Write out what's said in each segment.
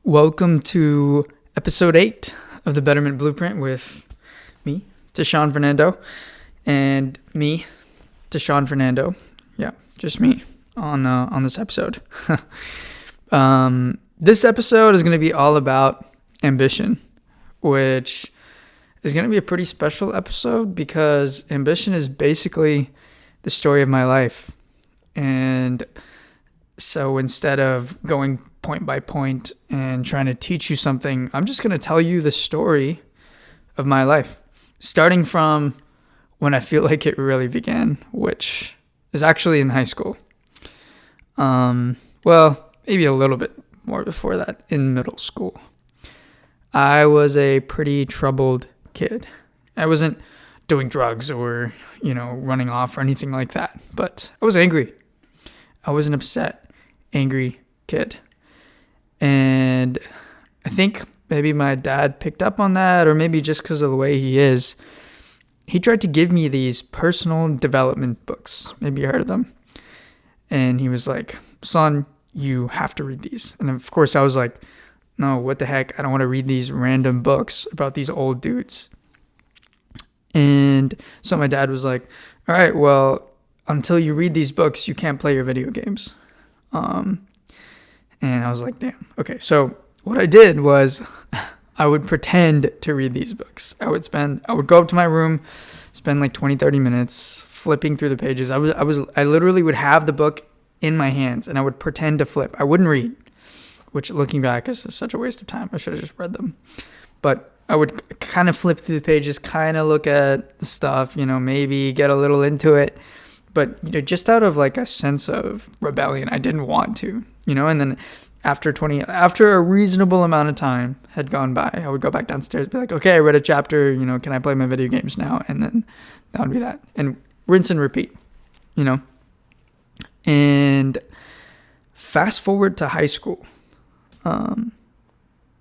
Welcome to episode 8 of the Betterment Blueprint with me, Deshaun Fernando, and me, Deshaun Fernando. Yeah, just me on this episode. This episode is going to be all about ambition, which is going to be a pretty special episode because ambition is basically the story of my life. And so instead of going point by point and trying to teach you something, I'm just going to tell you the story of my life, starting from when I feel like it really began, which is actually in high school. Well, maybe a little bit more before that, in middle school. I was a pretty troubled kid. I wasn't doing drugs or, running off or anything like that, but I was angry. I was an upset, angry kid. And I think maybe my dad picked up on that, or maybe just because of the way he is. He tried to give me these personal development books. Maybe you heard of them. And he was like, son, you have to read these. And of course I was like, no, what the heck? I don't want to read these random books about these old dudes. And so my dad was like, all right, well, until you read these books, you can't play your video games. And I was like, damn. Okay, so what I did was I would pretend to read these books. I would go up to my room, spend like 20, 30 minutes flipping through the pages. I literally would have the book in my hands and I would pretend to flip. I wouldn't read, which looking back is such a waste of time. I should have just read them. But I would kind of flip through the pages, kind of look at the stuff, maybe get a little into it. But, just out of like a sense of rebellion, I didn't want to, and then after a reasonable amount of time had gone by, I would go back downstairs, be like, okay, I read a chapter, can I play my video games now? And then that would be that. And rinse and repeat, and fast forward to high school. Let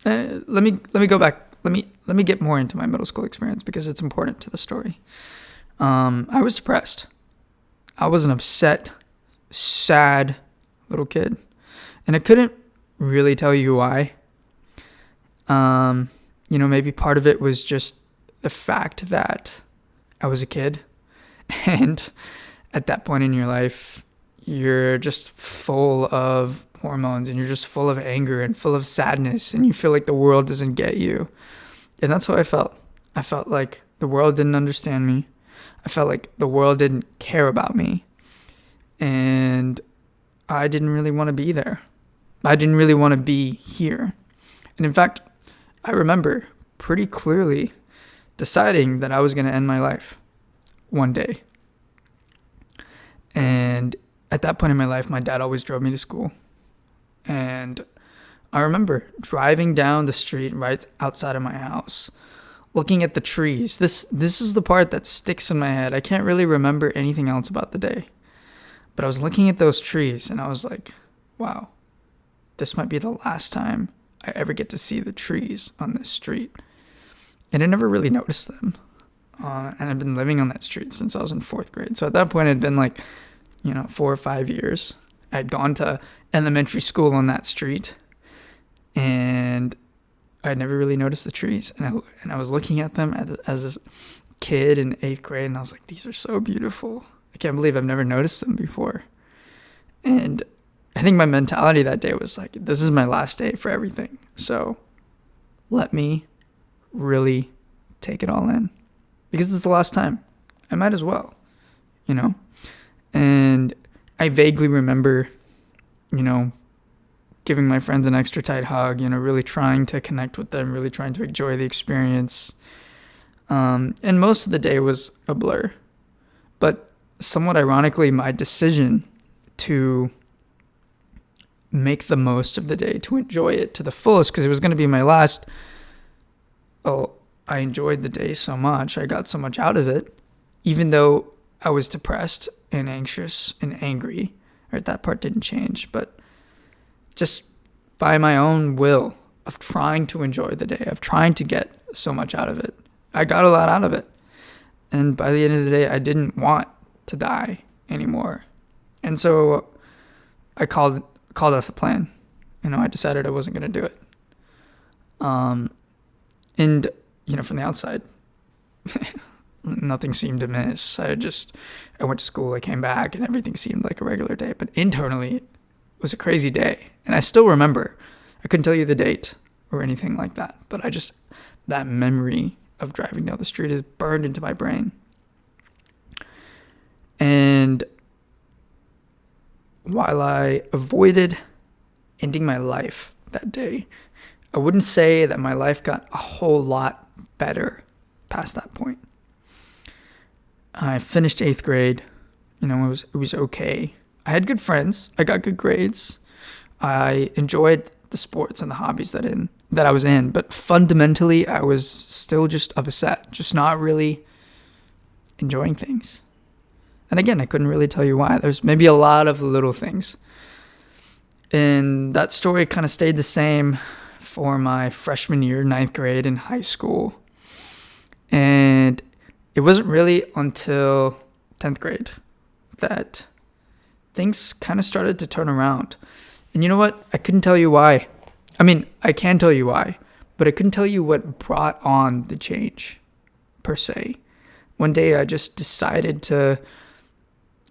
me go back. Let me get more into my middle school experience because it's important to the story. I was depressed. I was an upset, sad little kid. And I couldn't really tell you why. Maybe part of it was just the fact that I was a kid. And at that point in your life, you're just full of hormones and you're just full of anger and full of sadness. And you feel like the world doesn't get you. And that's how I felt. I felt like the world didn't understand me. I felt like the world didn't care about me. And I didn't really want to be there. I didn't really want to be here. And in fact, I remember pretty clearly deciding that I was going to end my life one day. And at that point in my life, my dad always drove me to school. And I remember driving down the street right outside of my house, looking at the trees. This is the part that sticks in my head. I can't really remember anything else about the day. But I was looking at those trees and I was like, wow, this might be the last time I ever get to see the trees on this street. And I never really noticed them. And I've been living on that street since I was in 4th grade. So at that point, it had been like, 4 or 5 years. I'd gone to elementary school on that street. And I'd never really noticed the trees. And I was looking at them as a kid in 8th grade. And I was like, these are so beautiful. I can't believe I've never noticed them before. And I think my mentality that day was like, this is my last day for everything. So let me really take it all in. Because it's the last time. I might as well, And I vaguely remember, giving my friends an extra tight hug, really trying to connect with them, really trying to enjoy the experience. And most of the day was a blur. But somewhat ironically, my decision to make the most of the day, to enjoy it to the fullest, because it was going to be my last, I enjoyed the day so much. I got so much out of it, even though I was depressed and anxious and angry. Right, that part didn't change, but just by my own will of trying to enjoy the day, of trying to get so much out of it, I got a lot out of it. And by the end of the day, I didn't want to die anymore. And so I called off the plan. I decided I wasn't going to do it. And, from the outside, nothing seemed amiss. I went to school, I came back, and everything seemed like a regular day. But internally, it was a crazy day. And I still remember, I couldn't tell you the date or anything like that. But that memory of driving down the street is burned into my brain. And while I avoided ending my life that day, I wouldn't say that my life got a whole lot better past that point. I finished 8th grade. It was okay. I had good friends. I got good grades. I enjoyed the sports and the hobbies that I was in. But fundamentally, I was still just upset, just not really enjoying things. And again, I couldn't really tell you why. There's maybe a lot of little things. And that story kind of stayed the same for my freshman year, 9th grade in high school. And it wasn't really until 10th grade that things kind of started to turn around. And you know what? I couldn't tell you why. I mean, I can tell you why, but I couldn't tell you what brought on the change, per se. One day I just decided to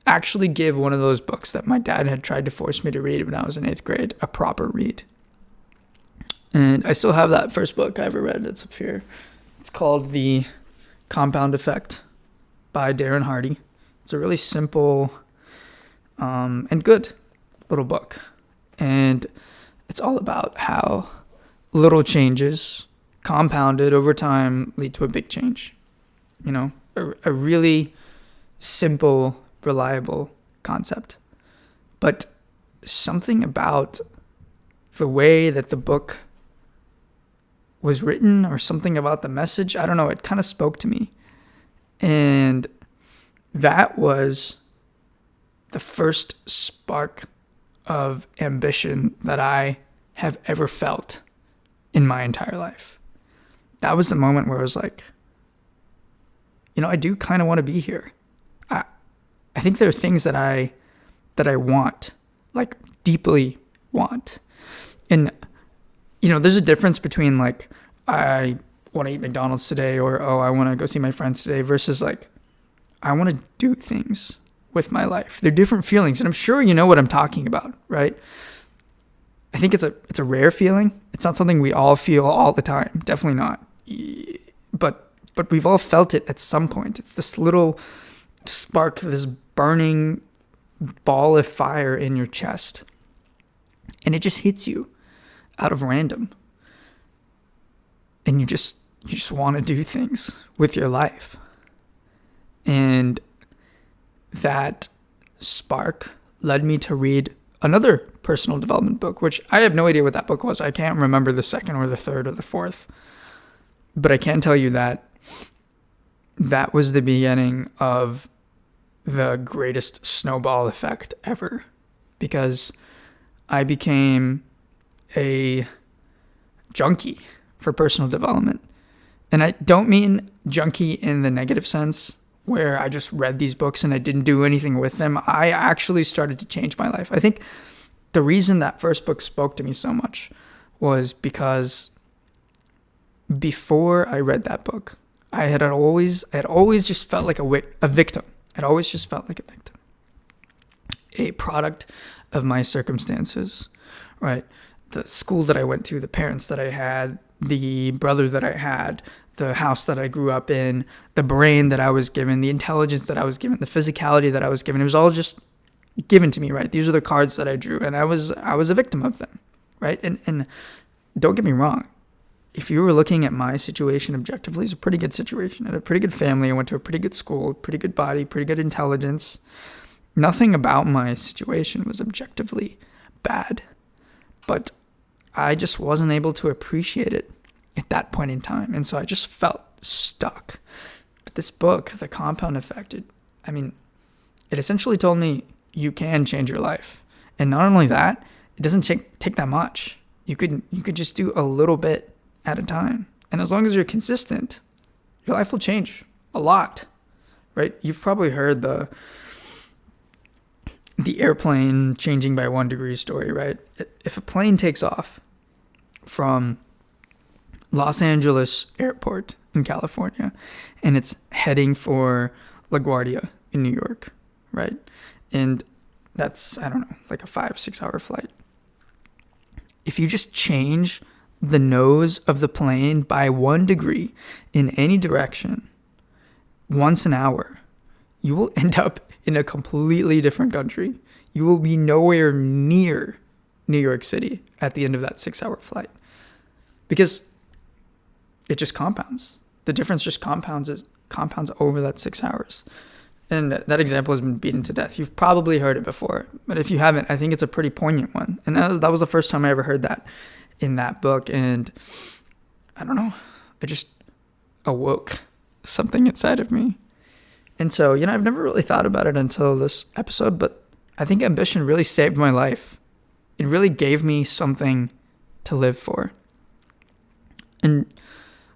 actually give one of those books that my dad had tried to force me to read when I was in 8th grade a proper read. And I still have that first book I ever read. It's up here. It's called The Compound Effect by Darren Hardy. It's a really simple and good little book. And it's all about how little changes compounded over time lead to a big change. A really simple, reliable concept. But something about the way that the book was written, or something about the message, I don't know, it kind of spoke to me. And that was the first spark of ambition that I have ever felt in my entire life. That was the moment where I was like, I do kind of want to be here. I think there are things that I want, like deeply want. And there's a difference between like, I want to eat McDonald's today, or, I want to go see my friends today, versus like, I want to do things with my life. They're different feelings. And I'm sure you know what I'm talking about, right? I think it's a rare feeling. It's not something we all feel all the time. Definitely not. But we've all felt it at some point. It's this little spark, this burning ball of fire in your chest. And it just hits you out of random. And you just want to do things with your life. And that spark led me to read another personal development book, which I have no idea what that book was. I can't remember the second or the third or the fourth. But I can tell you that that was the beginning of the greatest snowball effect ever. Because I became a junkie for personal development. And I don't mean junkie in the negative sense, where I just read these books and I didn't do anything with them. I actually started to change my life. I think the reason that first book spoke to me so much was because before I read that book, I had always just felt like a victim. I'd always just felt like a victim. A product of my circumstances, right? The school that I went to, the parents that I had, the brother that I had, the house that I grew up in, the brain that I was given, the intelligence that I was given, the physicality that I was given. It was all just given to me, right? These are the cards that I drew, and I was a victim of them, right? And don't get me wrong. If you were looking at my situation objectively, it's a pretty good situation. I had a pretty good family. I went to a pretty good school, pretty good body, pretty good intelligence. Nothing about my situation was objectively bad, but I just wasn't able to appreciate it at that point in time. And so I just felt stuck. But this book, The Compound Effect, it essentially told me you can change your life. And not only that, it doesn't take that much. You could just do a little bit at a time. And as long as you're consistent, your life will change a lot, right? You've probably heard the airplane changing by 1 degree story, right? If a plane takes off from Los Angeles airport in California, and it's heading for LaGuardia in New York, right? And that's, I don't know, like a 5-6 hour flight. If you just change the nose of the plane by 1 degree in any direction once an hour, you will end up in a completely different country. You will be nowhere near New York City at the end of that 6-hour flight, because it just compounds. The difference just compounds over that 6 hours. And that example has been beaten to death. You've probably heard it before, but if you haven't, I think it's a pretty poignant one. And that was the first time I ever heard that in that book. And I don't know, I just awoke something inside of me. And so, I've never really thought about it until this episode, but I think ambition really saved my life. It really gave me something to live for. And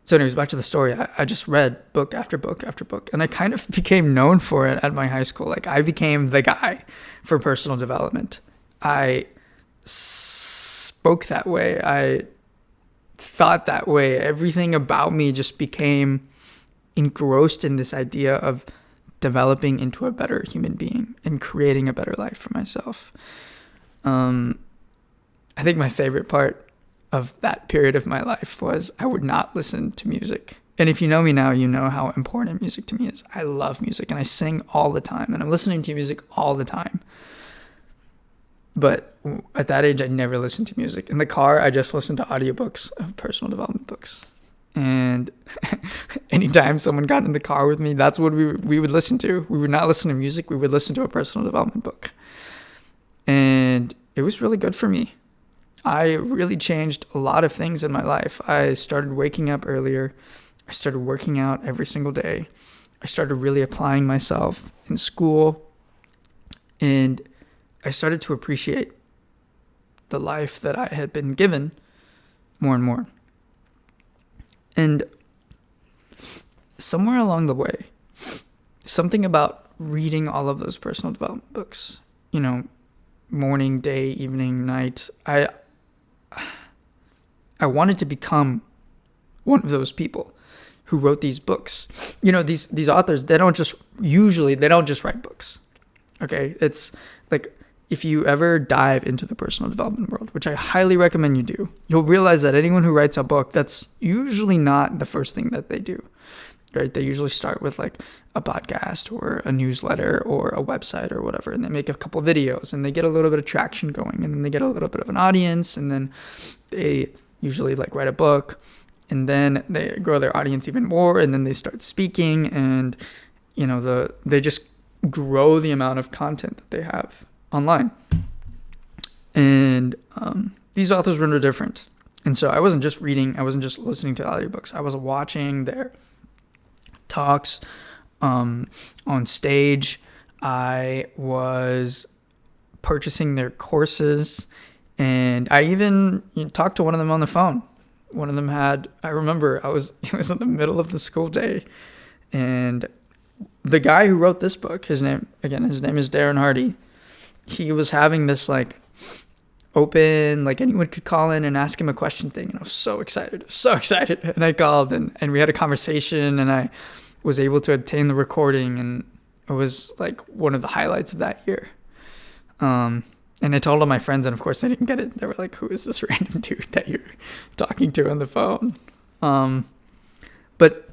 so anyways, back to the story. I just read book after book after book, and I kind of became known for it at my high school. Like, I became the guy for personal development. I spoke that way. I thought that way. Everything about me just became engrossed in this idea of developing into a better human being and creating a better life for myself. I think my favorite part of that period of my life was I would not listen to music. And if you know me now, you know how important music to me is. I love music and I sing all the time, and I'm listening to music all the time. But at that age, I never listened to music. In the car, I just listened to audiobooks of personal development books. And anytime someone got in the car with me, that's what we would listen to. We would not listen to music. We would listen to a personal development book. And it was really good for me. I really changed a lot of things in my life. I started waking up earlier. I started working out every single day. I started really applying myself in school. And I started to appreciate the life that I had been given more and more. And somewhere along the way, something about reading all of those personal development books, morning, day, evening, night, I wanted to become one of those people who wrote these books. These authors, they don't just write books. Okay? It's like, if you ever dive into the personal development world, which I highly recommend you do, you'll realize that anyone who writes a book, that's usually not the first thing that they do, right? They usually start with like a podcast or a newsletter or a website or whatever, and they make a couple videos and they get a little bit of traction going, and then they get a little bit of an audience, and then they usually like write a book, and then they grow their audience even more, and then they start speaking, and they just grow the amount of content that they have online. And these authors were no different. And so I wasn't just reading, I wasn't just listening to audiobooks. I was watching their talks on stage. I was purchasing their courses, and I even talked to one of them on the phone. One of them I remember it was in the middle of the school day, and the guy who wrote this book, his name is Darren Hardy. He was having this like open, like anyone could call in and ask him a question thing. And I was so excited. And I called and we had a conversation, and I was able to obtain the recording, and it was like one of the highlights of that year. And I told all my friends, and of course they didn't get it. They were like, who is this random dude that you're talking to on the phone? But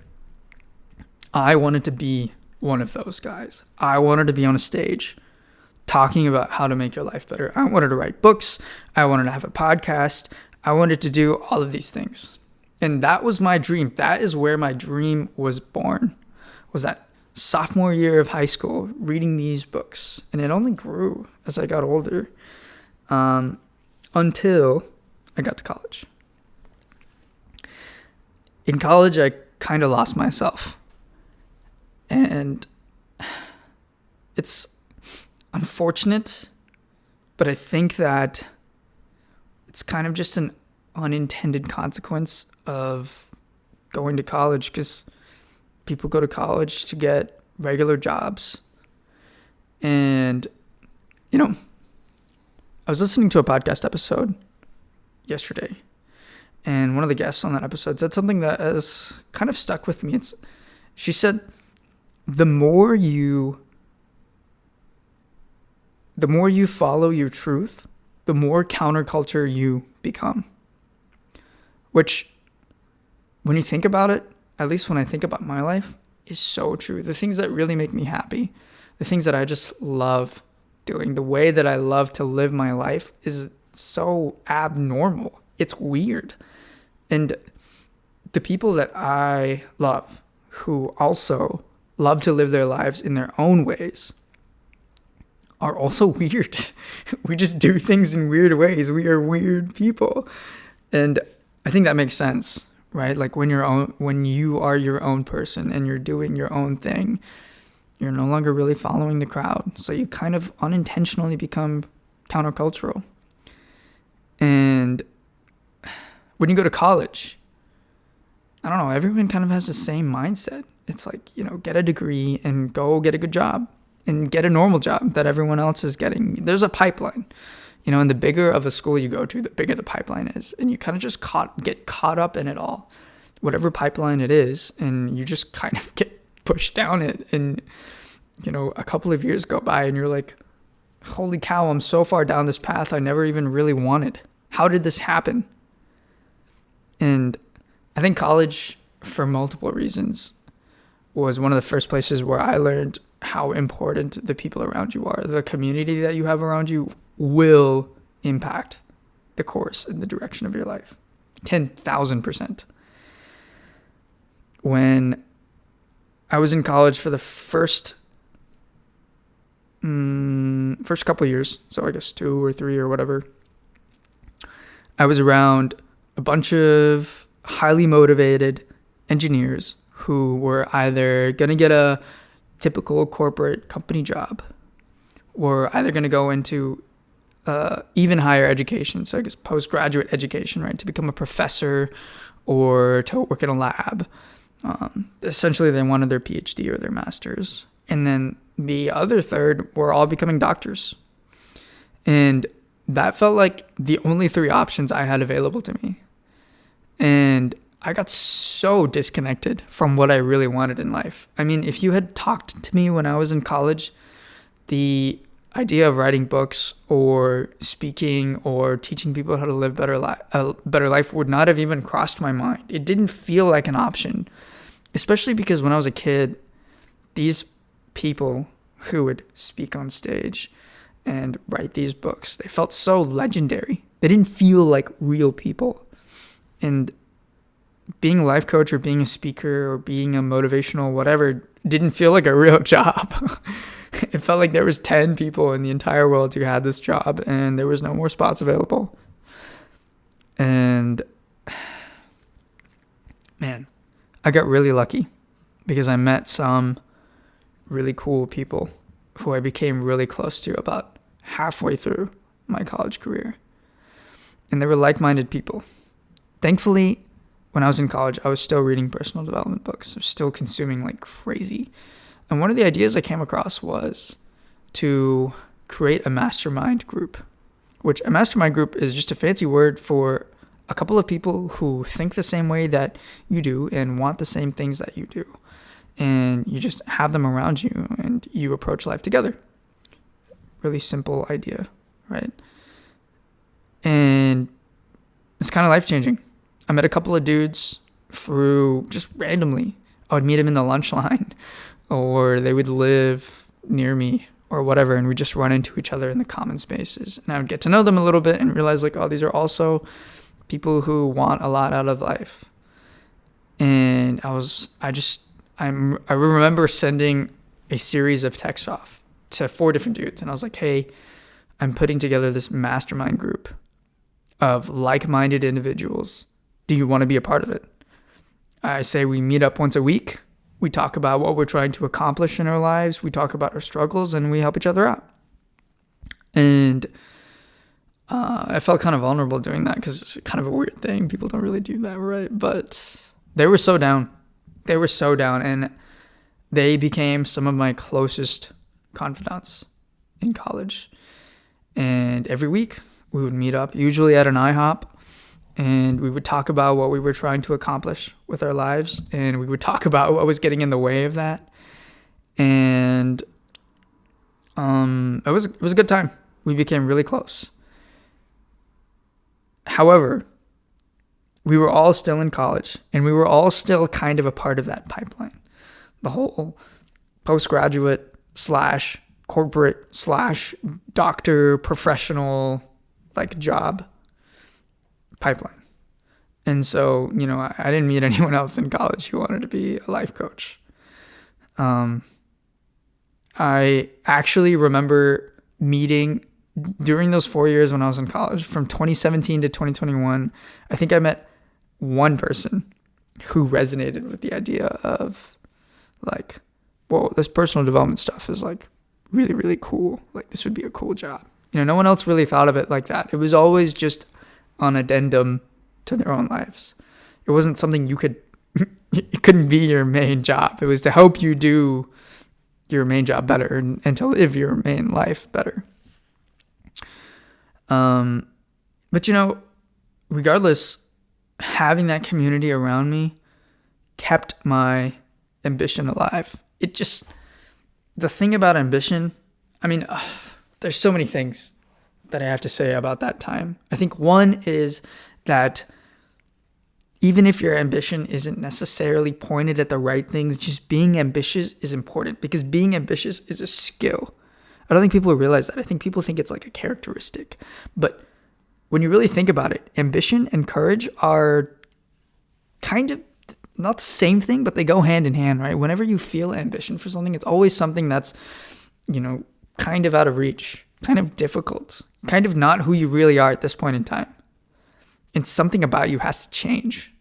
I wanted to be one of those guys. I wanted to be on a stage talking about how to make your life better. I wanted to write books. I wanted to have a podcast. I wanted to do all of these things. And that was my dream. That is where my dream was born, was that sophomore year of high school, reading these books. And it only grew as I got older, until I got to college. In college, I kind of lost myself. And it's unfortunate, but I think that it's kind of just an unintended consequence of going to college, because people go to college to get regular jobs. And, I was listening to a podcast episode yesterday, And one of the guests on that episode said something that has kind of stuck with me. She said, the more you follow your truth, the more counterculture you become. Which, when you think about it, at least when I think about my life, is so true. The things that really make me happy, the things that I just love doing, the way that I love to live my life is so abnormal. It's weird. And the people that I love, who also love to live their lives in their own ways, are also weird. We just do things in weird ways. We are weird people. And I think that makes sense, right? Like when you are your own person and you're doing your own thing, you're no longer really following the crowd. So you kind of unintentionally become countercultural. And when you go to college, I don't know, everyone kind of has the same mindset. It's like, get a degree and go get a good job and get a normal job that everyone else is getting. There's a pipeline, and the bigger of a school you go to, the bigger the pipeline is. And you kind of just get caught up in it all, whatever pipeline it is. And you just kind of get pushed down it. And, a couple of years go by and you're like, holy cow, I'm so far down this path I never even really wanted. How did this happen? And I think college, for multiple reasons, was one of the first places where I learned how important the people around you are. The community that you have around you will impact the course and the direction of your life. 10,000%. When I was in college for the first couple of years, so I guess 2 or 3 or whatever, I was around a bunch of highly motivated engineers who were either going to get a typical corporate company job or either going to go into even higher education, so I guess postgraduate education, right, to become a professor or to work in a lab. Essentially, they wanted their PhD or their master's. And then the other third were all becoming doctors. And that felt like the only 3 options I had available to me. And I got so disconnected from what I really wanted in life. I mean, if you had talked to me when I was in college, the idea of writing books or speaking or teaching people how to live a better life would not have even crossed my mind. It didn't feel like an option, especially because when I was a kid, these people who would speak on stage and write these books, they felt so legendary. They didn't feel like real people. And being a life coach or being a speaker or being a motivational whatever didn't feel like a real job. It felt like there was 10 people in the entire world who had this job and there was no more spots available. And man, I got really lucky because I met some really cool people who I became really close to about halfway through my college career. And they were like-minded people. Thankfully, when I was in college, I was still reading personal development books. I was still consuming like crazy. And one of the ideas I came across was to create a mastermind group, which a mastermind group is just a fancy word for a couple of people who think the same way that you do and want the same things that you do. And you just have them around you and you approach life together. Really simple idea, right? And it's kind of life-changing. I met a couple of dudes through just randomly. I would meet them in the lunch line or they would live near me or whatever. And we just run into each other in the common spaces. And I would get to know them a little bit and realize like, oh, these are also people who want a lot out of life. And I remember sending a series of texts off to 4 different dudes. And I was like, hey, I'm putting together this mastermind group of like-minded individuals. Do you want to be a part of it? I say we meet up once a week. We talk about what we're trying to accomplish in our lives. We talk about our struggles and we help each other out. And I felt kind of vulnerable doing that because it's kind of a weird thing. People don't really do that, right? But they were so down. And they became some of my closest confidants in college. And every week we would meet up, usually at an IHOP. and we would talk about what we were trying to accomplish with our lives, and we would talk about what was getting in the way of that. And it was a good time. We became really close. However, we were all still in college, and we were all still kind of a part of that pipeline. The whole postgraduate / corporate / doctor professional like job pipeline. And so, I didn't meet anyone else in college who wanted to be a life coach. I actually remember meeting during those 4 years when I was in college, from 2017 to 2021, I think I met one person who resonated with the idea of like, whoa, this personal development stuff is like really, really cool. Like, this would be a cool job. No one else really thought of it like that. It was always just an addendum to their own lives. It wasn't something it couldn't be your main job. It was to help you do your main job better and to live your main life better. But regardless, having that community around me kept my ambition alive. The thing about ambition, there's so many things that I have to say about that time. I think one is that even if your ambition isn't necessarily pointed at the right things, just being ambitious is important, because being ambitious is a skill. I don't think people realize that. I think people think it's like a characteristic. But when you really think about it, ambition and courage are kind of not the same thing, but they go hand in hand, right? Whenever you feel ambition for something, it's always something that's, kind of out of reach, kind of difficult, kind of not who you really are at this point in time. And something about you has to change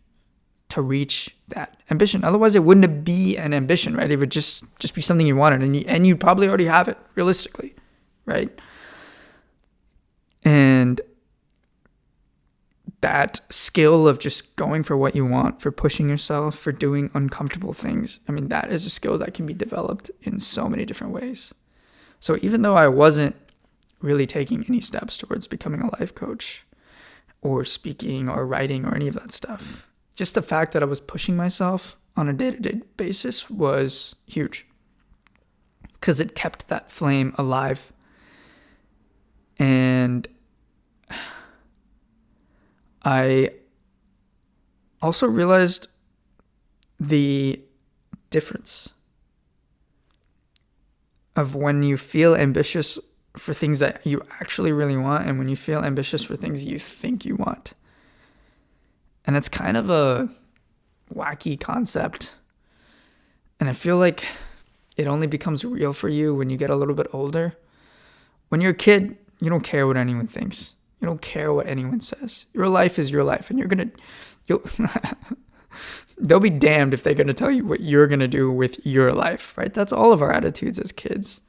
to reach that ambition. Otherwise, it wouldn't be an ambition, right? It would just be something you wanted, and you'd probably already have it, realistically, right? And that skill of just going for what you want, for pushing yourself, for doing uncomfortable things, that is a skill that can be developed in so many different ways. So even though I wasn't really taking any steps towards becoming a life coach or speaking or writing or any of that stuff, just the fact that I was pushing myself on a day-to-day basis was huge, because it kept that flame alive. And I also realized the difference of when you feel ambitious for things that you actually really want and when you feel ambitious for things you think you want. And it's kind of a wacky concept. And I feel like it only becomes real for you when you get a little bit older. When you're a kid, you don't care what anyone thinks. You don't care what anyone says. Your life is your life, and they'll be damned if they're going to tell you what you're going to do with your life, right? That's all of our attitudes as kids.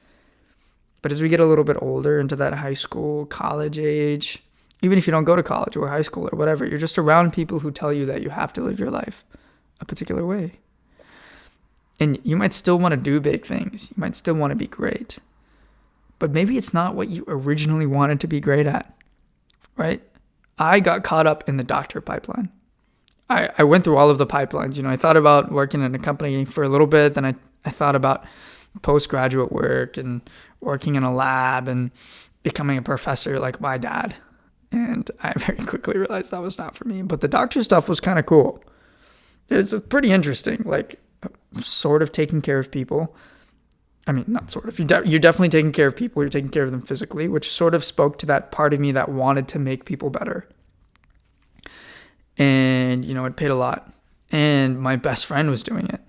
But as we get a little bit older, into that high school, college age, even if you don't go to college or high school or whatever, you're just around people who tell you that you have to live your life a particular way. And you might still want to do big things. You might still want to be great. But maybe it's not what you originally wanted to be great at, right? I got caught up in the doctor pipeline. I went through all of the pipelines. I thought about working in a company for a little bit. Then I thought about postgraduate work and working in a lab and becoming a professor like my dad. And I very quickly realized that was not for me. But the doctor stuff was kind of cool. It's pretty interesting, like sort of taking care of people. Not sort of. You're definitely taking care of people. You're taking care of them physically, which sort of spoke to that part of me that wanted to make people better. And, it paid a lot. And my best friend was doing it.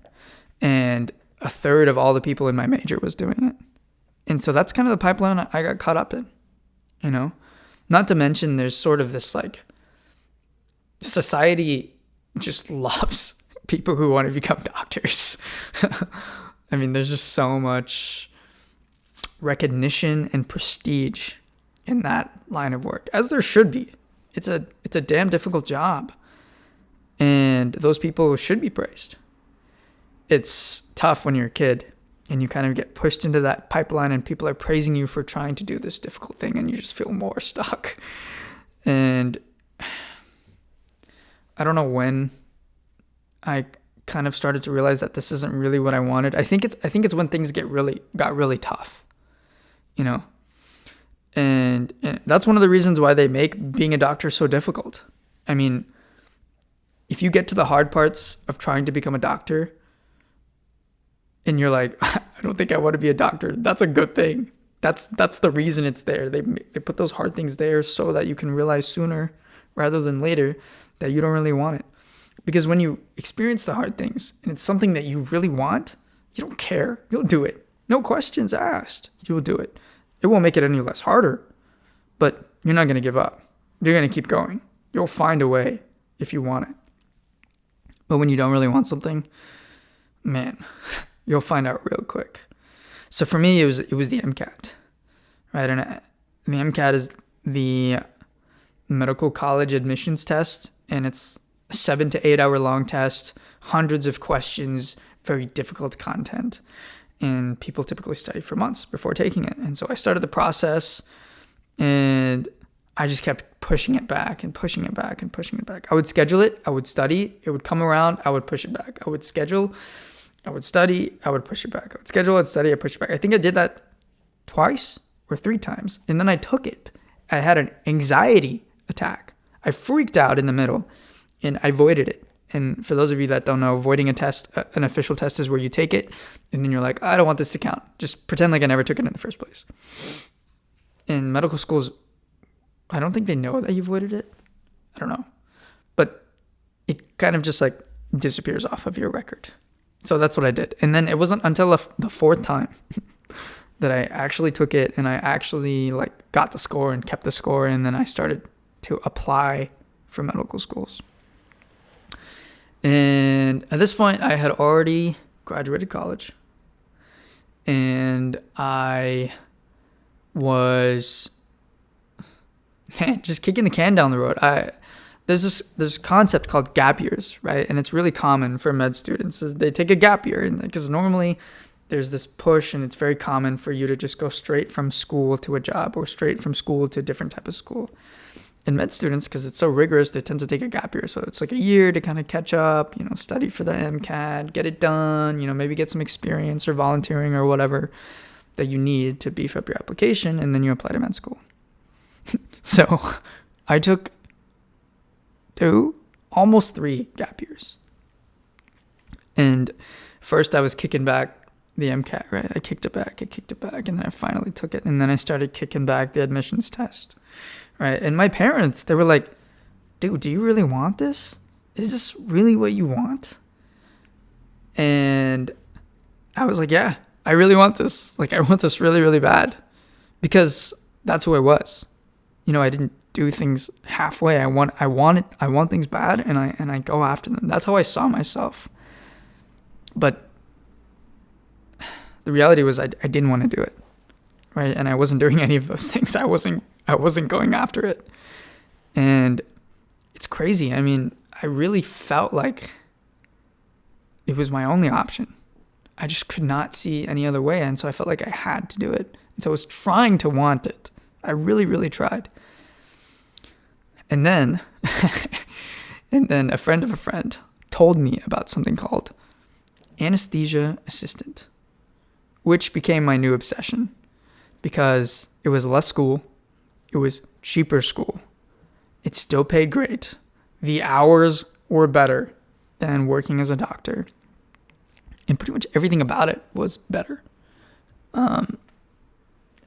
And a third of all the people in my major was doing it. And so that's kind of the pipeline I got caught up in, Not to mention there's sort of this like, society just loves people who want to become doctors. There's just so much recognition and prestige in that line of work, as there should be. It's a damn difficult job, and those people should be praised. It's tough when you're a kid and you kind of get pushed into that pipeline and people are praising you for trying to do this difficult thing, and you just feel more stuck. And I don't know when I kind of started to realize that this isn't really what I wanted. I think it's when things got really tough, you know. And that's one of the reasons why they make being a doctor so difficult. I mean, if you get to the hard parts of trying to become a doctor and you're like, I don't think I want to be a doctor, that's a good thing. That's the reason it's there. They put those hard things there so that you can realize sooner rather than later that you don't really want it. Because when you experience the hard things and it's something that you really want, you don't care. You'll do it. No questions asked. You'll do it. It won't make it any less harder, but you're not going to give up. You're going to keep going. You'll find a way if you want it. But when you don't really want something, man, you'll find out real quick. So for me, it was the MCAT, right? And the MCAT is the medical college admissions test, and it's a 7 to 8 hour long test, hundreds of questions, very difficult content. And people typically study for months before taking it. And so I started the process, and I just kept pushing it back and pushing it back and pushing it back. I would schedule it. I would study. It would come around. I would push it back. I would schedule. I would study. I would push it back. I would schedule. I'd study. I'd push it back. I think I did that twice or 3 times. And then I took it. I had an anxiety attack. I freaked out in the middle, and I avoided it. And for those of you that don't know, avoiding a test, an official test, is where you take it and then you're like, I don't want this to count. Just pretend like I never took it in the first place. In medical schools, I don't think they know that you avoided it. I don't know. But it kind of just like disappears off of your record. So that's what I did. And then it wasn't until the 4th time that I actually took it and I actually like got the score and kept the score. And then I started to apply for medical schools. And at this point, I had already graduated college, and I was, just kicking the can down the road. There's this concept called gap years, right? And it's really common for med students is they take a gap year, because normally there's this push, and it's very common for you to just go straight from school to a job or straight from school to a different type of school. And med students, because it's so rigorous, they tend to take a gap year. So it's like a year to kind of catch up, study for the MCAT, get it done, maybe get some experience or volunteering or whatever that you need to beef up your application, and then you apply to med school. So I took 2, almost 3 gap years. And first I was kicking back the MCAT, right? I kicked it back, and then I finally took it. And then I started kicking back the admissions test. Right. And my parents, they were like, dude, do you really want this? Is this really what you want? And I was like, yeah, I really want this. Like, I want this really, really bad, because that's who I was. I didn't do things halfway. I want things bad, and I go after them. That's how I saw myself. But the reality was I didn't want to do it. Right. And I wasn't doing any of those things. I wasn't going after it. And it's crazy. I mean, I really felt like it was my only option. I just could not see any other way. And so I felt like I had to do it. And so I was trying to want it. I really, really tried. And then, a friend of a friend told me about something called anesthesia assistant, which became my new obsession, because it was less school. It was cheaper school. It still paid great. The hours were better than working as a doctor. And pretty much everything about it was better.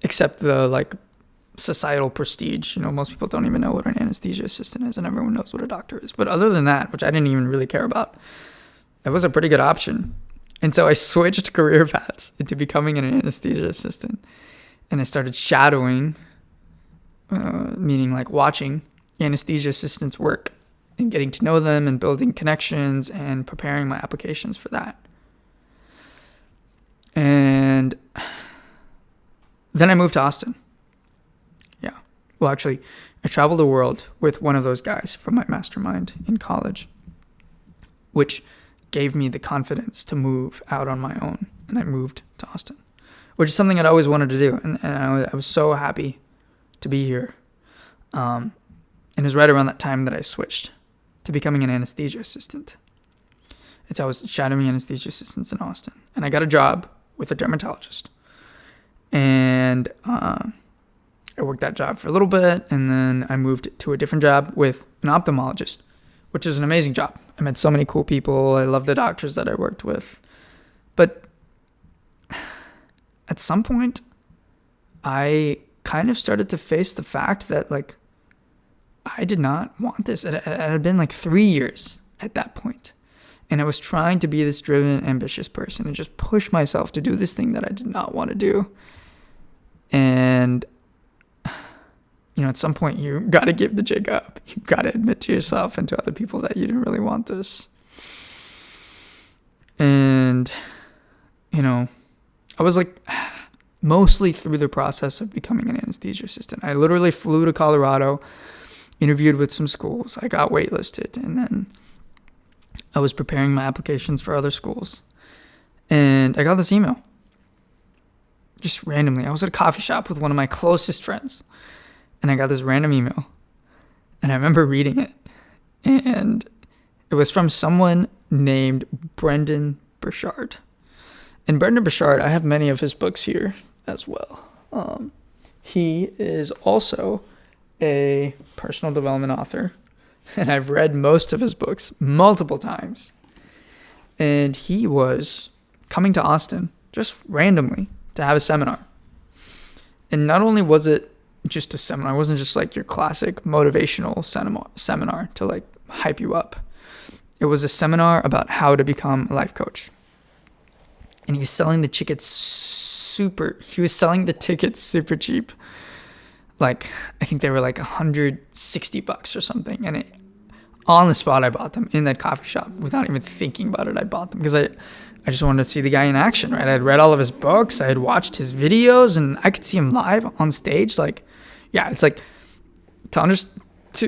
Except the societal prestige. Most people don't even know what an anesthesia assistant is, and everyone knows what a doctor is. But other than that, which I didn't even really care about, that was a pretty good option. And so I switched career paths into becoming an anesthesia assistant. And I started shadowing, meaning like watching anesthesia assistants work and getting to know them and building connections and preparing my applications for that. And then I moved to Austin. Yeah. Well, actually, I traveled the world with one of those guys from my mastermind in college, which gave me the confidence to move out on my own. And I moved to Austin, which is something I'd always wanted to do. And I was so happy to be here. And it was right around that time that I switched to becoming an anesthesia assistant. I was shadowing anesthesia assistants in Austin, and I got a job with a dermatologist. And I worked that job for a little bit, and then I moved to a different job with an ophthalmologist, which is an amazing job. I met so many cool people. I love the doctors that I worked with. But at some point, I kind of started to face the fact that, like, I did not want this. It had been like 3 years at that point. And I was trying to be this driven, ambitious person and just push myself to do this thing that I did not want to do. And, at some point you got to give the jig up. You got to admit to yourself and to other people that you didn't really want this. And, I was like mostly through the process of becoming an anesthesia assistant. I literally flew to Colorado, interviewed with some schools. I got waitlisted, and then I was preparing my applications for other schools. And I got this email. Just randomly. I was at a coffee shop with one of my closest friends, and I got this random email. And I remember reading it. And it was from someone named Brendan Burchard. And Brendan Burchard, I have many of his books here as well. He is also a personal development author, and I've read most of his books multiple times. And he was coming to Austin just randomly to have a seminar. And not only was it just a seminar, it wasn't just like your classic motivational seminar to like hype you up. It was a seminar about how to become a life coach. And he was selling the tickets super cheap. Like, I think they were like $160 or something. And on the spot, I bought them in that coffee shop without even thinking about it. I bought them because I just wanted to see the guy in action, right? I had read all of his books. I had watched his videos, and I could see him live on stage. Like, yeah, it's like to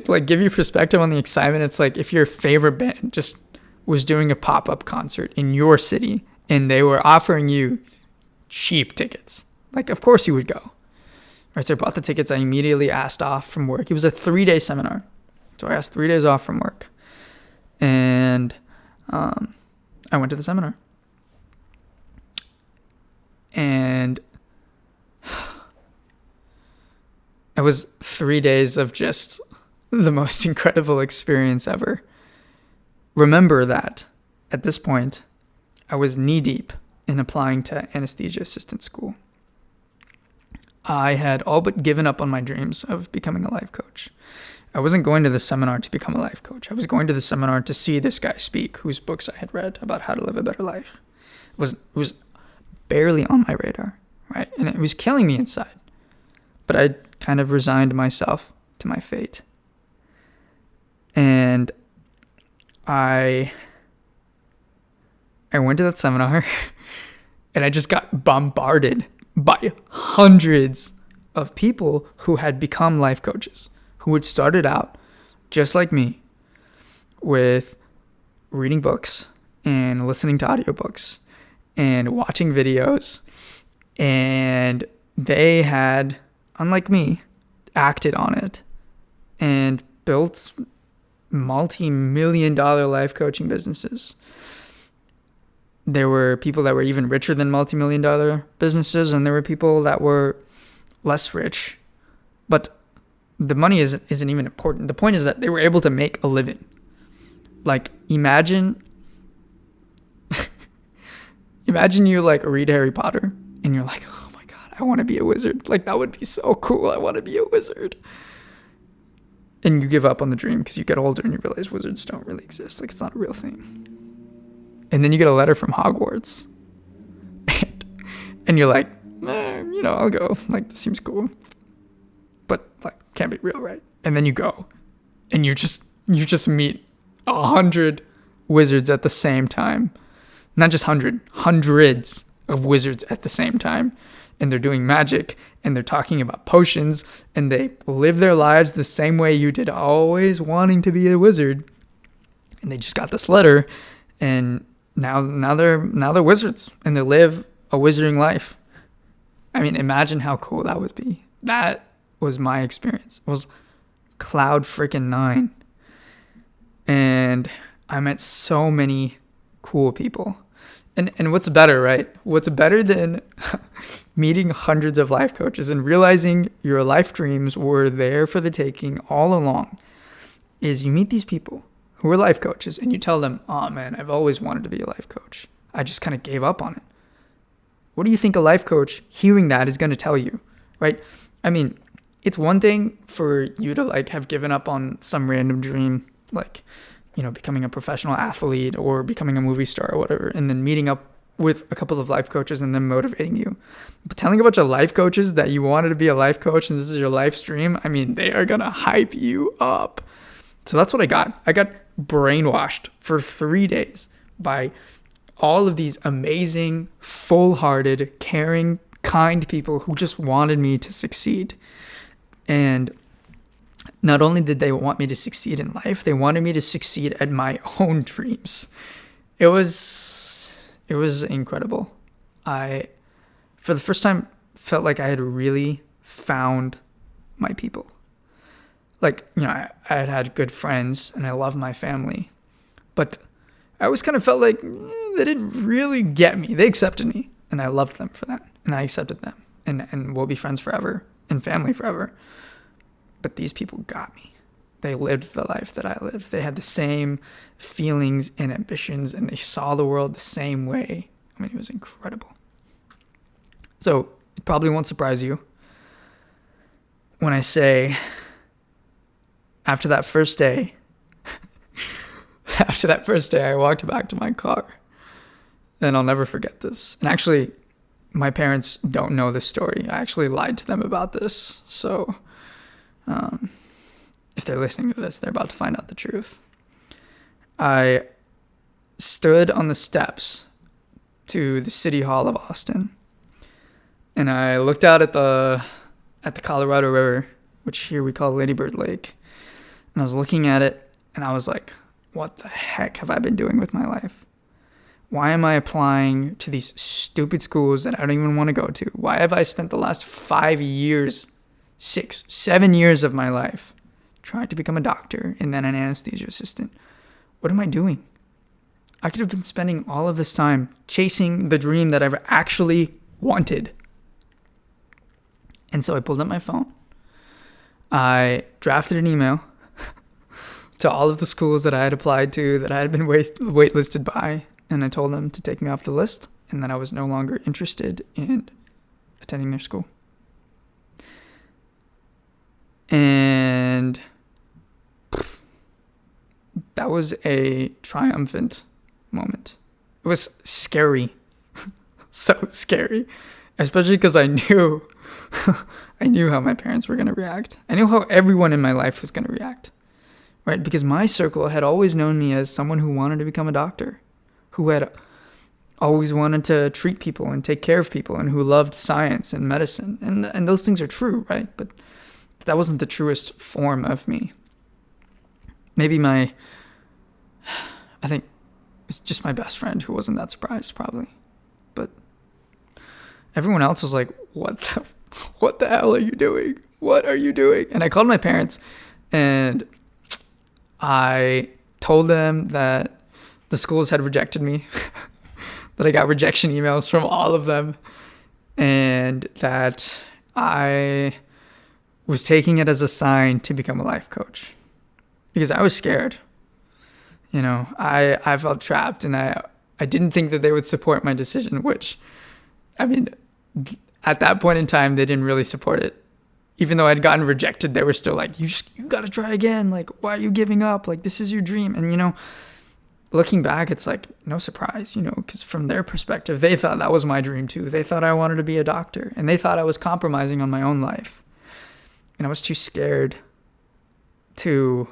like give you perspective on the excitement. It's like if your favorite band just was doing a pop-up concert in your city and they were offering you cheap tickets. Like, of course you would go. Right, so I bought the tickets. I immediately asked off from work. It was a 3-day seminar. So I asked 3 days off from work. And I went to the seminar. And it was 3 days of just the most incredible experience ever. Remember that at this point, I was knee-deep in applying to anesthesia assistant school. I had all but given up on my dreams of becoming a life coach. I wasn't going to the seminar to become a life coach. I was going to the seminar to see this guy speak, whose books I had read about how to live a better life. It was barely on my radar, right? And it was killing me inside. But I kind of resigned myself to my fate. And I went to that seminar, and I just got bombarded by hundreds of people who had become life coaches, who had started out just like me with reading books and listening to audiobooks and watching videos. And they had, unlike me, acted on it and built multi-million-dollar life coaching businesses. There were people that were even richer than multi-million-dollar businesses, and there were people that were less rich. But the money isn't even important. The point is that they were able to make a living. Like, imagine you like read Harry Potter, and you're like, oh my God, I want to be a wizard. Like, that would be so cool. I want to be a wizard. And you give up on the dream because you get older and you realize wizards don't really exist. Like, it's not a real thing. And then you get a letter from Hogwarts. And you're like, I'll go. Like, this seems cool. But, like, can't be real, right? And then you go. And you just meet 100 wizards at the same time. Not just 100, hundreds of wizards at the same time. And they're doing magic. And they're talking about potions. And they live their lives the same way you did, always wanting to be a wizard. And they just got this letter. And now they're wizards, and they live a wizarding life. I mean, imagine how cool that would be. That was my experience. It was cloud freaking 9. And I met so many cool people. And what's better, right? What's better than meeting hundreds of life coaches and realizing your life dreams were there for the taking all along is you meet these people who are life coaches and you tell them, oh man, I've always wanted to be a life coach. I just kind of gave up on it. What do you think a life coach hearing that is going to tell you, right? I mean, it's one thing for you to like have given up on some random dream, like, you know, becoming a professional athlete or becoming a movie star or whatever, and then meeting up with a couple of life coaches and them motivating you. But telling a bunch of life coaches that you wanted to be a life coach and this is your life's dream, I mean, they are going to hype you up. So that's what I got. I got brainwashed for 3 days by all of these amazing, full-hearted, caring, kind people who just wanted me to succeed. And not only did they want me to succeed in life, they wanted me to succeed at my own dreams. It was incredible. I, for the first time, felt like I had really found my people. Like, you know, I had had good friends and I love my family, but I always kind of felt like they didn't really get me. They accepted me and I loved them for that. And I accepted them and we'll be friends forever and family forever. But these people got me. They lived the life that I lived. They had the same feelings and ambitions, and they saw the world the same way. I mean, it was incredible. So it probably won't surprise you when I say after that first day, I walked back to my car. And I'll never forget this. And actually, my parents don't know this story. I actually lied to them about this. So if they're listening to this, they're about to find out the truth. I stood on the steps to the City Hall of Austin, and I looked out at the Colorado River, which here we call Lady Bird Lake, and I was looking at it, and I was like, what the heck have I been doing with my life? Why am I applying to these stupid schools that I don't even want to go to? Why have I spent the last 5 years, 6, 7 years of my life trying to become a doctor and then an anesthesia assistant? What am I doing? I could have been spending all of this time chasing the dream that I've actually wanted. And so I pulled up my phone. I drafted an email to all of the schools that I had applied to, that I had been waitlisted by, and I told them to take me off the list and that I was no longer interested in attending their school. And that was a triumphant moment. It was scary. So scary. Especially because I knew how my parents were going to react. I knew how everyone in my life was going to react. Right? Because my circle had always known me as someone who wanted to become a doctor, who had always wanted to treat people and take care of people, and who loved science and medicine. And those things are true, right? But that wasn't the truest form of me. Maybe I think it's just my best friend who wasn't that surprised, probably. But everyone else was like, what the hell are you doing? What are you doing? And I called my parents and I told them that the schools had rejected me, that I got rejection emails from all of them, and that I was taking it as a sign to become a life coach. Because I was scared. You know, I felt trapped, and I didn't think that they would support my decision, which, I mean, at that point in time, they didn't really support it. Even though I'd gotten rejected, they were still like, you got to try again. Like, why are you giving up? Like, this is your dream. And, you know, looking back, it's like, no surprise, you know, because from their perspective, they thought that was my dream too. They thought I wanted to be a doctor, and they thought I was compromising on my own life. And I was too scared to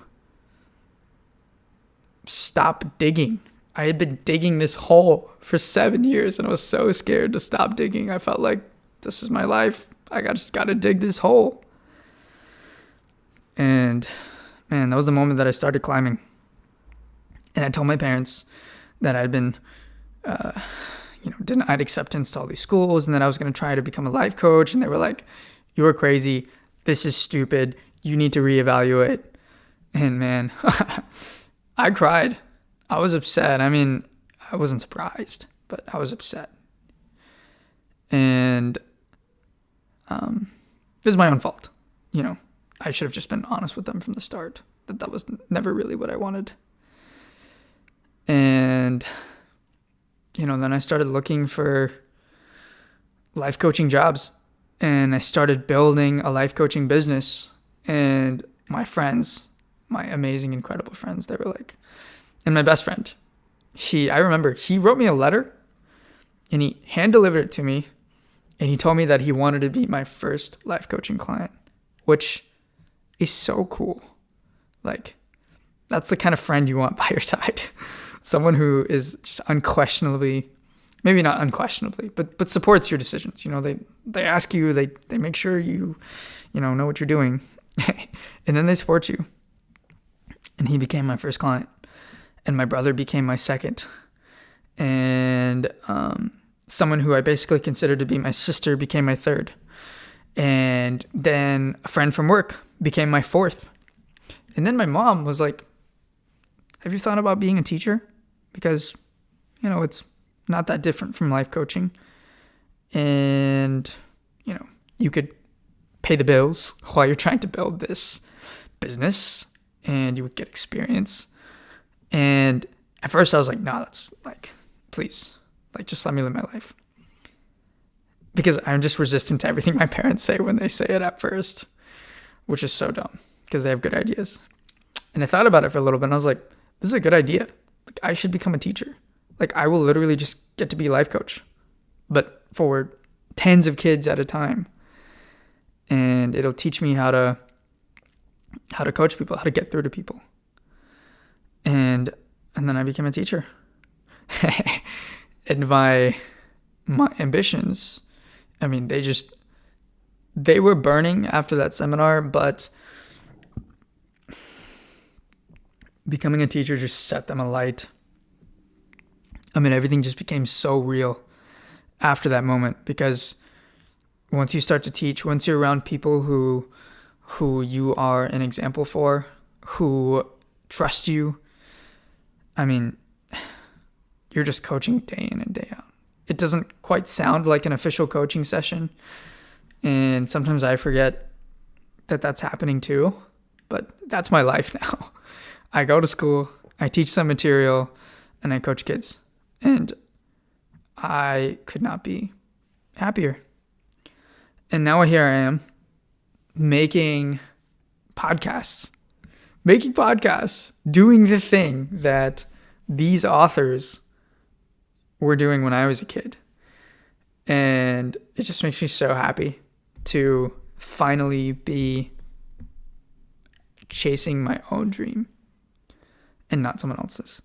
stop digging. I had been digging this hole for 7 years, and I was so scared to stop digging. I felt like, this is my life. I just got to dig this hole. And man, that was the moment that I started climbing. And I told my parents that I'd been, denied acceptance to all these schools, and that I was going to try to become a life coach. And they were like, you're crazy. This is stupid. You need to reevaluate. And man, I cried. I was upset. I mean, I wasn't surprised, but I was upset. And it was my own fault. I should have just been honest with them from the start that was never really what I wanted. And, then I started looking for life coaching jobs, and I started building a life coaching business. And my friends, my amazing, incredible friends, they were like, and my best friend, I remember he wrote me a letter and he hand delivered it to me, and he told me that he wanted to be my first life coaching client, which is so cool. Like, that's the kind of friend you want by your side. Someone who is just unquestionably, maybe not unquestionably, but supports your decisions. They ask you, they make sure you know what you're doing. And then they support you. And he became my first client. And my brother became my second. And someone who I basically considered to be my sister became my third. And then a friend from work became my fourth. And then my mom was like, have you thought about being a teacher? Because, it's not that different from life coaching. And, you could pay the bills while you're trying to build this business, and you would get experience. And at first I was like, no, that's please, just let me live my life. Because I'm just resistant to everything my parents say when they say it at first, which is so dumb because they have good ideas. And I thought about it for a little bit, and I was like, this is a good idea. I should become a teacher. I will literally just get to be a life coach, but for tens of kids at a time. And it'll teach me how to coach people, how to get through to people. And then I became a teacher. And my ambitions, I mean, they were burning after that seminar, but becoming a teacher just set them alight. I mean, everything just became so real after that moment, because once you start to teach, once you're around people who you are an example for, who trust you, I mean, you're just coaching day in and day out. It doesn't quite sound like an official coaching session, and sometimes I forget that that's happening too, but that's my life now. I go to school, I teach some material, and I coach kids. And I could not be happier. And now here I am making podcasts, doing the thing that these authors were doing when I was a kid. And it just makes me so happy to finally be chasing my own dream and not someone else's.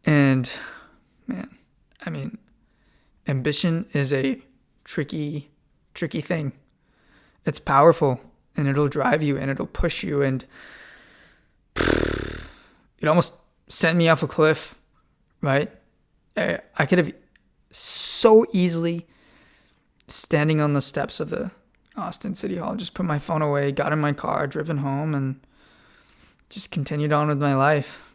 And man, I mean, ambition is a tricky thing. It's powerful, and it'll drive you, and it'll push you, and it almost sent me off a cliff, right? I could have so easily, standing on the steps of the Austin City Hall, just put my phone away, got in my car, driven home, and just continued on with my life.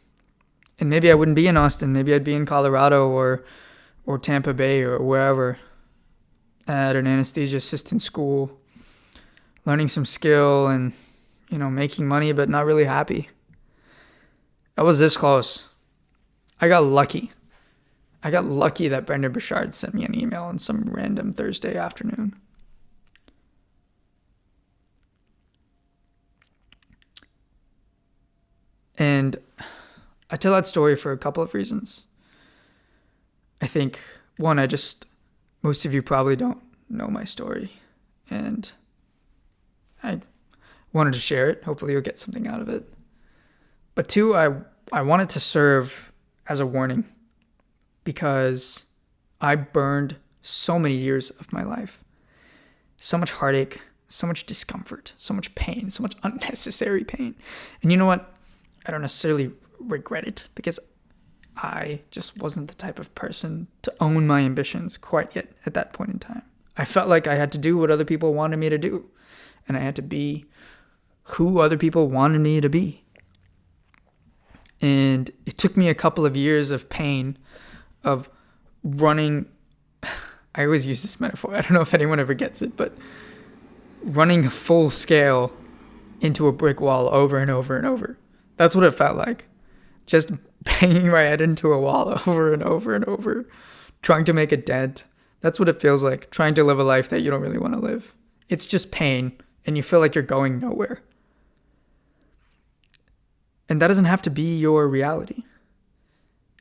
And maybe I wouldn't be in Austin. Maybe I'd be in Colorado or Tampa Bay or wherever at an anesthesia assistant school, learning some skill and, making money, but not really happy. I was this close. I got lucky. That Brendan Burchard sent me an email on some random Thursday afternoon. And I tell that story for a couple of reasons. I think, one, most of you probably don't know my story, and I wanted to share it. Hopefully you'll get something out of it. But two, I wanted to serve as a warning, because I burned so many years of my life. So much heartache, so much discomfort, so much pain, so much unnecessary pain. And you know what? I don't necessarily regret it, because I just wasn't the type of person to own my ambitions quite yet at that point in time. I felt like I had to do what other people wanted me to do, and I had to be who other people wanted me to be. And it took me a couple of years of pain of running. I always use this metaphor. I don't know if anyone ever gets it, but running full scale into a brick wall over and over and over. That's what it felt like. Just banging my head into a wall over and over and over, trying to make a dent. That's what it feels like, trying to live a life that you don't really want to live. It's just pain, and you feel like you're going nowhere. And that doesn't have to be your reality.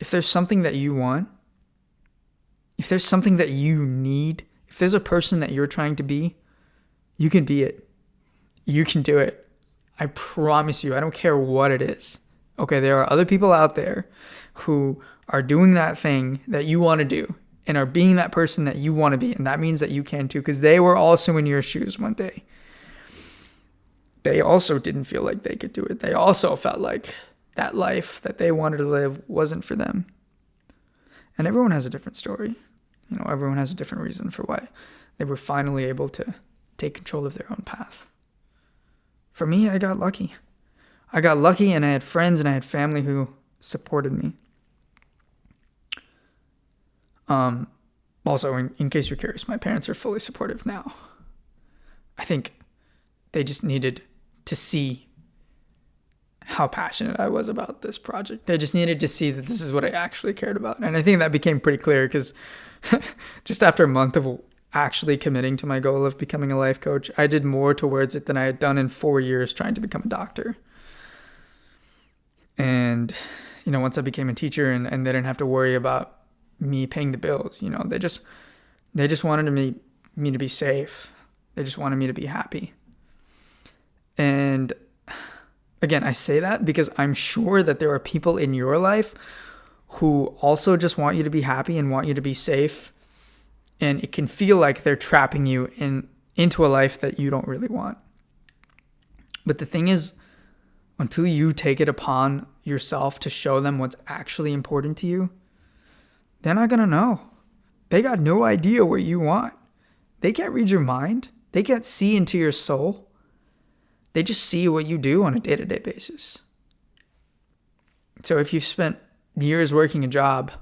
If there's something that you want, if there's something that you need, if there's a person that you're trying to be, you can be it. You can do it. I promise you, I don't care what it is. Okay, there are other people out there who are doing that thing that you want to do and are being that person that you want to be. And that means that you can too, because they were also in your shoes one day. They also didn't feel like they could do it. They also felt like that life that they wanted to live wasn't for them. And everyone has a different story. You know, everyone has a different reason for why they were finally able to take control of their own path. For me, I got lucky. I got lucky, and I had friends and I had family who supported me. Also, in case you're curious, my parents are fully supportive now. I think they just needed to see how passionate I was about this project. They just needed to see that this is what I actually cared about. And I think that became pretty clear because just after a month of actually committing to my goal of becoming a life coach, I did more towards it than I had done in 4 years trying to become a doctor. And, you know, once I became a teacher and they didn't have to worry about me paying the bills, you know, they just wanted me to be safe. They just wanted me to be happy. And again, I say that because I'm sure that there are people in your life who also just want you to be happy and want you to be safe. And it can feel like they're trapping you into a life that you don't really want. But the thing is, until you take it upon yourself to show them what's actually important to you, they're not going to know. They got no idea what you want. They can't read your mind. They can't see into your soul. They just see what you do on a day-to-day basis. So if you've spent years working a job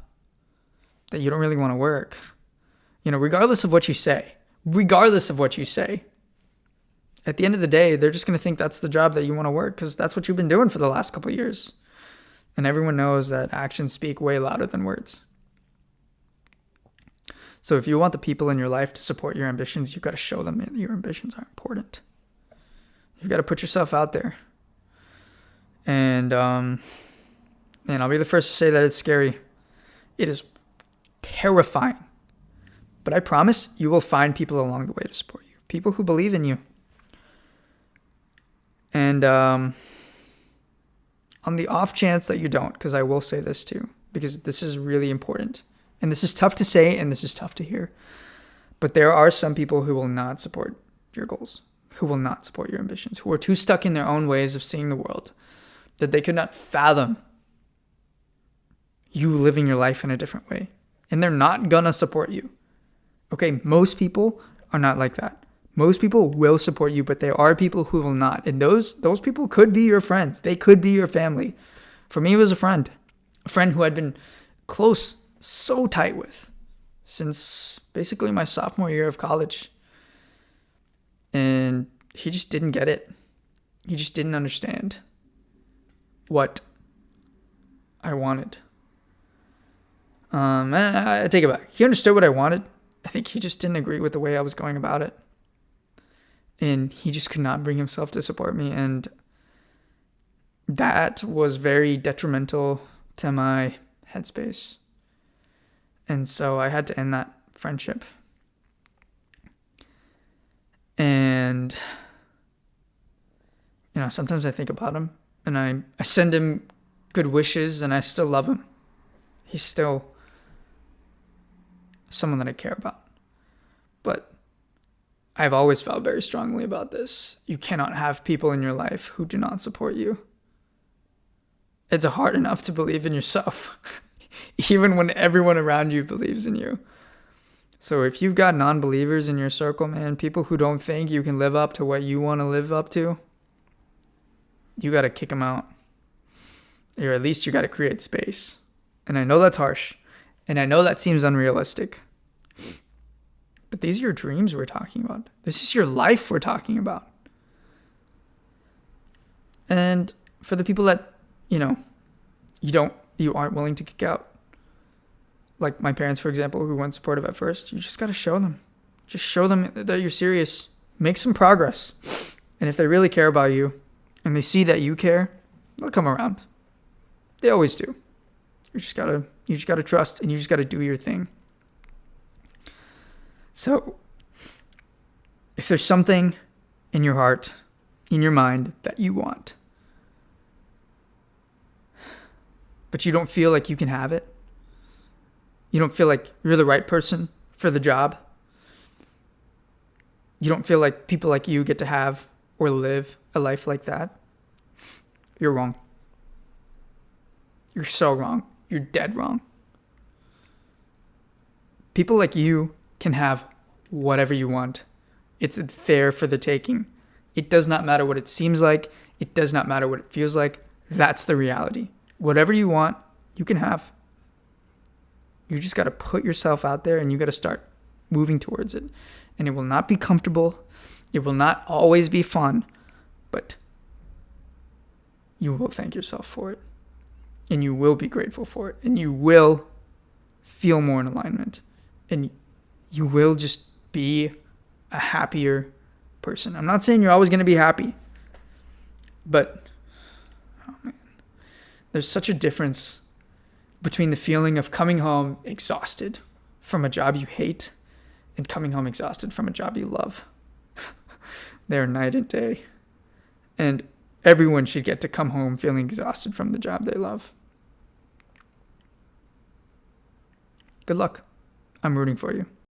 that you don't really want to work, you know, regardless of what you say, at the end of the day, they're just going to think that's the job that you want to work because that's what you've been doing for the last couple of years. And everyone knows that actions speak way louder than words. So if you want the people in your life to support your ambitions, you've got to show them that your ambitions are important. You've got to put yourself out there. And I'll be the first to say that it's scary. It is terrifying. But I promise you will find people along the way to support you. People who believe in you. And on the off chance that you don't, because I will say this too, because this is really important. And this is tough to say and this is tough to hear. But there are some people who will not support your goals, who will not support your ambitions, who are too stuck in their own ways of seeing the world that they could not fathom you living your life in a different way. And they're not gonna support you. Okay, most people are not like that. Most people will support you, but there are people who will not. And those people could be your friends. They could be your family. For me, it was a friend who I'd been close, so tight with since basically my sophomore year of college. And he just didn't get it. He just didn't understand what I wanted. I take it back. He understood what I wanted. I think he just didn't agree with the way I was going about it. And he just could not bring himself to support me. And that was very detrimental to my headspace. And so I had to end that friendship. And, you know, sometimes I think about him and I send him good wishes and I still love him. He's still someone that I care about. But I've always felt very strongly about this. You cannot have people in your life who do not support you. It's hard enough to believe in yourself, even when everyone around you believes in you. So if you've got non-believers in your circle, man, people who don't think you can live up to what you want to live up to, you got to kick them out. Or at least you got to create space. And I know that's harsh. And I know that seems unrealistic. But these are your dreams we're talking about. This is your life we're talking about. And for the people that, you aren't willing to kick out, like my parents, for example, who weren't supportive at first, you just got to show them. Just show them that you're serious. Make some progress. And if they really care about you and they see that you care, they'll come around. They always do. You just gotta trust, and you just gotta do your thing. So if there's something in your heart, in your mind that you want, but you don't feel like you can have it, you don't feel like you're the right person for the job, you don't feel like people like you get to have or live a life like that, you're wrong. You're so wrong. You're dead wrong. People like you can have whatever you want. It's there for the taking. It does not matter what it seems like. It does not matter what it feels like. That's the reality. Whatever you want, you can have. You just got to put yourself out there, and you got to start moving towards it. And it will not be comfortable. It will not always be fun, but you will thank yourself for it. And you will be grateful for it. And you will feel more in alignment. And you will just be a happier person. I'm not saying you're always going to be happy. But, oh man, there's such a difference between the feeling of coming home exhausted from a job you hate and coming home exhausted from a job you love. They're night and day. And everyone should get to come home feeling exhausted from the job they love. Good luck. I'm rooting for you.